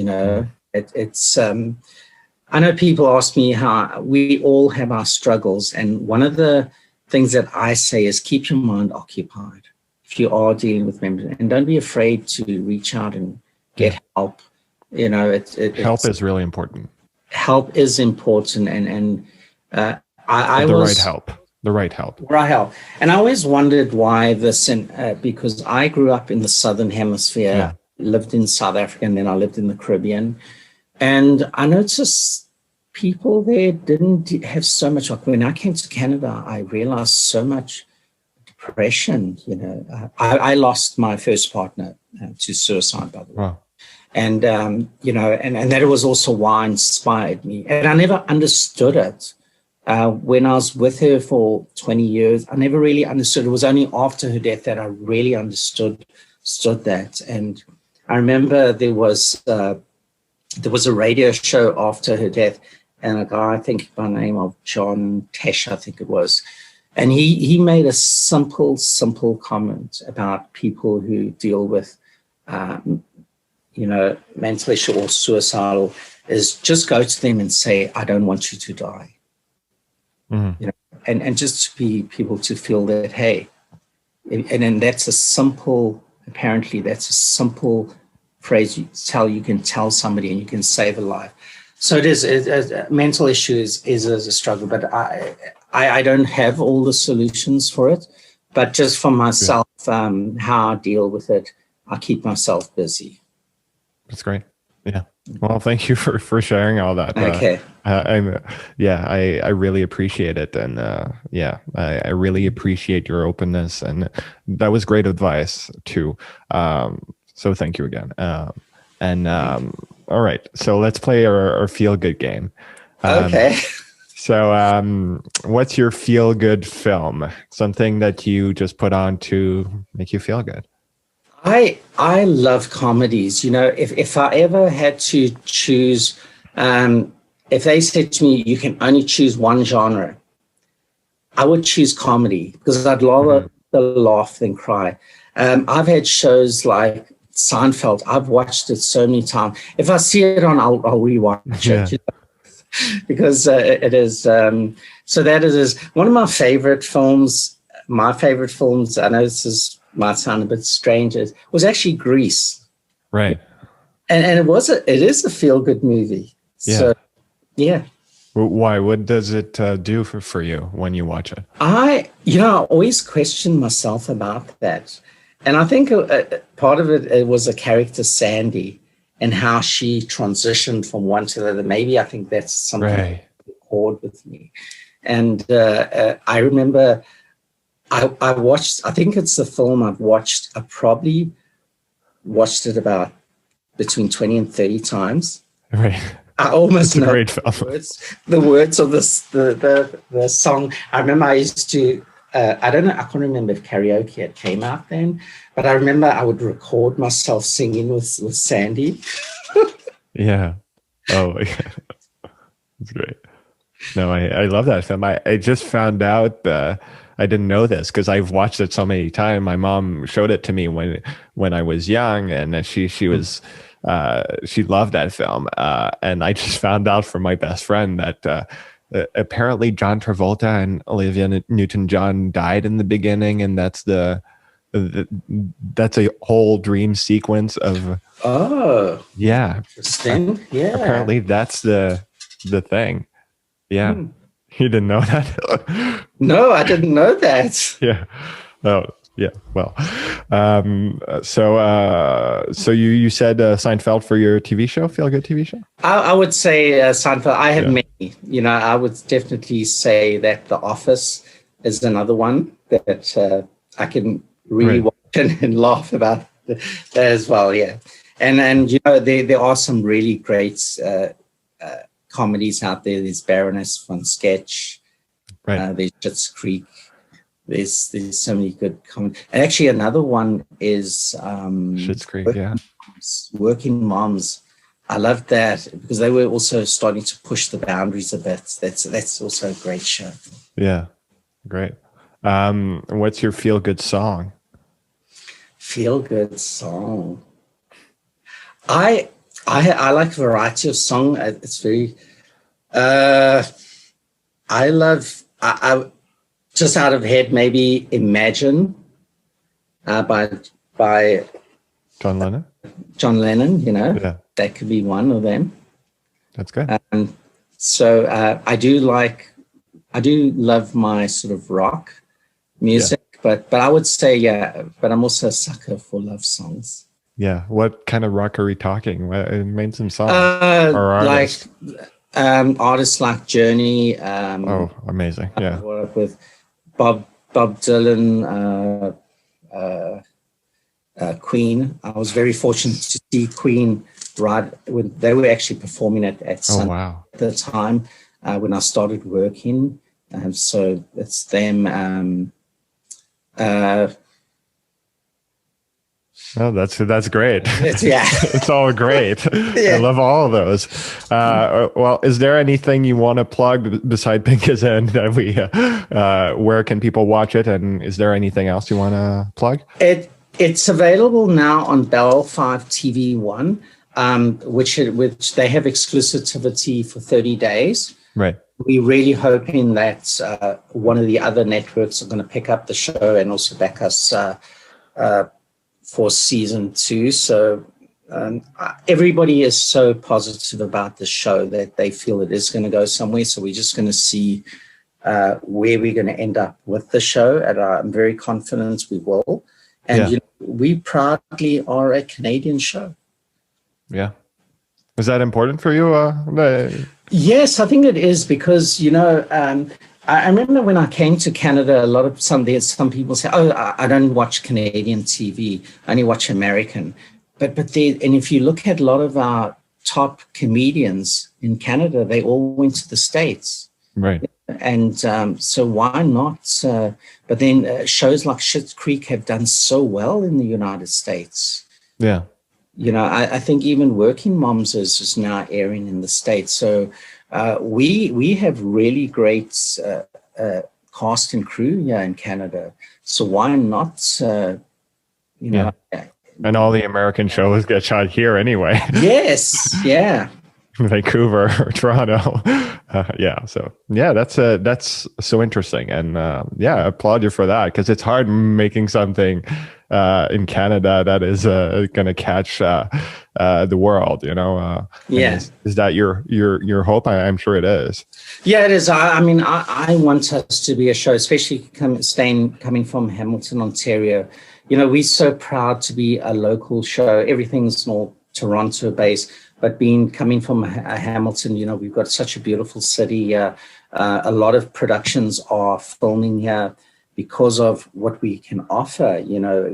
I know people ask me how we all have our struggles. And one of the things that I say is keep your mind occupied if you are dealing with members, and don't be afraid to reach out and get help. Help is really important. Help is important, and the right help. And I always wondered why this, because I grew up in the Southern Hemisphere, lived in South Africa, and then I lived in the Caribbean, and I noticed people there didn't have so much. Like when I came to Canada, I realized so much depression. I lost my first partner to suicide, by the way. Wow. And, and that was also why inspired me. And I never understood it. When I was with her for 20 years, I never really understood. It was only after her death that I really understood that. And I remember there was a radio show after her death, and a guy, I think by the name of John Tesh, I think it was, and he made a simple comment about people who deal with, mental issue or suicidal, is just go to them and say, I don't want you to die. Mm-hmm. And just to be people to feel that, hey, and then that's a simple phrase you can tell somebody and you can save a life. So it is mental issues is a struggle, but I don't have all the solutions for it. But just for myself, how I deal with it, I keep myself busy. That's great. Yeah. Well, thank you for sharing all that. Okay. I really appreciate it, and I really appreciate your openness, and that was great advice too. So thank you again. All right, so let's play our feel good game. Okay. So, what's your feel good film? Something that you just put on to make you feel good? I love comedies. You know, if I ever had to choose, if they said to me, you can only choose one genre, I would choose comedy because I'd rather laugh than cry. I've had shows like Seinfeld. I've watched it so many times. If I see it on, I'll rewatch it. You know? Because it is. So that is one of my favorite films. My favorite films, I know this might sound a bit strange, it was actually Grease. Right. And it is a feel-good movie. Yeah. So, yeah. Why? What does it do for you when you watch it? I always question myself about that. And I think part of it was a character, Sandy, and how she transitioned from one to the other. Maybe I think that's something that recorded with me. And I remember I watched, I think it's the film I've watched, I probably watched it about between 20 and 30 times. Right. I almost know great film. the words of the song. I remember I used to, I can't remember if karaoke had came out then, but I remember I would record myself singing with Sandy. Yeah. Oh, yeah. That's great. No, I love that film. I just found out, I didn't know this because I've watched it so many times. My mom showed it to me when I was young, and she was, she loved that film. And I just found out from my best friend that apparently John Travolta and Olivia Newton-John died in the beginning, and that's that's a whole dream sequence of. Oh, yeah, interesting. Yeah, apparently that's the thing. Yeah, you didn't know that? No, I didn't know that. Yeah. Oh, yeah. Well, so you said Seinfeld for your TV show, feel good TV show? I would say Seinfeld. I have many. You know, I would definitely say that The Office is another one that I can really watch and laugh about that as well. Yeah, and you know there are some really great comedies out there. There's Baroness von Sketch. Right. There's Schitt's Creek. There's so many good comedy. And actually another one is Schitt's Creek, Working Moms. I loved that because they were also starting to push the boundaries a bit. That's also a great show. Yeah, great. What's your feel-good song? Feel-good song. I like a variety of song. It's very. I love. I just out of head maybe Imagine, by John Lennon. John Lennon, you know, that could be one of them. That's good. So I do love my sort of rock music, but I would say but I'm also a sucker for love songs. Yeah. What kind of rock are we talking? Name some songs. Or artists. Like artists like Journey. Oh, amazing. Yeah. I work with Bob Dylan, Queen. I was very fortunate to see Queen right when they were actually performing at Sun at the time when I started working. So it's them. Oh, that's great. Yeah, it's all great. I love all of those. Well, is there anything you want to plug beside Pink as End that we? Where can people watch it? And is there anything else you want to plug? It's available now on Bell Fibe TV1, which they have exclusivity for 30 days. Right. We're really hoping that one of the other networks are going to pick up the show and also back us for season 2. So everybody is so positive about the show that they feel it is going to go somewhere. So we're just going to see where we're going to end up with the show. And I'm very confident we will. And you know, we proudly are a Canadian show. Yeah. Is that important for you? Yes, I think it is because, you know, I remember when I came to Canada, some people say, "Oh, I don't watch Canadian TV. I only watch American." But if you look at a lot of our top comedians in Canada, they all went to the States. Right. And so why not? But then shows like Schitt's Creek have done so well in the United States. Yeah. I think even Working Moms is now airing in the States. So we have really great cast and crew here in Canada. So why not, And all the American shows get shot here anyway. Yes, yeah. Vancouver or Toronto. That's so interesting. And I applaud you for that, because it's hard making something in Canada that is going to catch the world, Is that your hope? I'm sure it is. Yeah, it is. I want us to be a show, especially coming from Hamilton, Ontario. We're so proud to be a local show. Everything's more Toronto based, but coming from Hamilton, we've got such a beautiful city. A lot of productions are filming here because of what we can offer.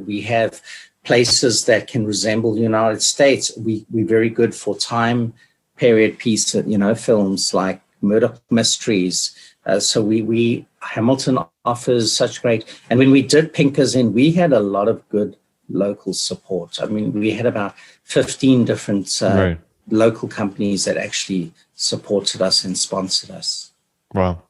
We have places that can resemble the United States. We're very good for time period piece, films like murder mysteries. So Hamilton offers such great. And when we did Pink Is In, we had a lot of good local support. We had about 15 different local companies that actually supported us and sponsored us. Wow.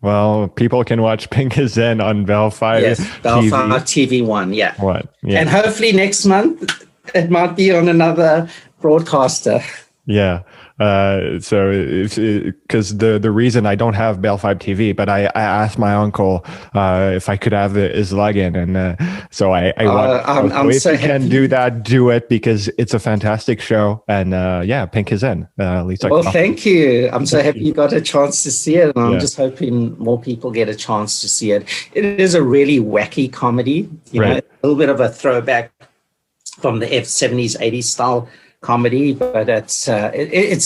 Well, people can watch Pink Is In on Bell Fibe. Yes, Bell Fibe TV1, yeah. What? Yeah. And hopefully next month it might be on another broadcaster. Yeah. So because the reason I don't have Bell Fibe TV, but I asked my uncle if I could have his login, and so I I'm if so you can do that, do it, because it's a fantastic show. And Pink Is In. Lisa. Well, thank you. I'm so happy you got a chance to see it, and I'm just hoping more people get a chance to see it. It is a really wacky comedy, a little bit of a throwback from the 70s, 80s style comedy, but it's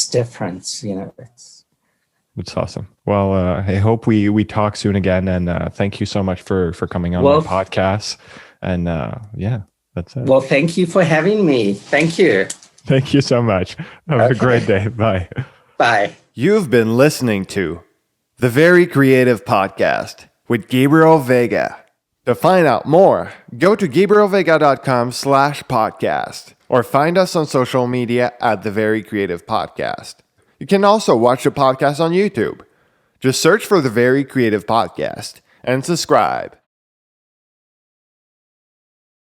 different, It's awesome. Well, I hope we talk soon again, and thank you so much for coming on my podcast. And that's it. Well, thank you for having me. Thank you so much. Have a great day. Bye. Bye. You've been listening to The Very Creative Podcast with Gabriel Veiga. To find out more, go to gabrielveiga.com/podcast or find us on social media at The Very Creative Podcast. You can also watch the podcast on YouTube. Just search for The Very Creative Podcast and subscribe.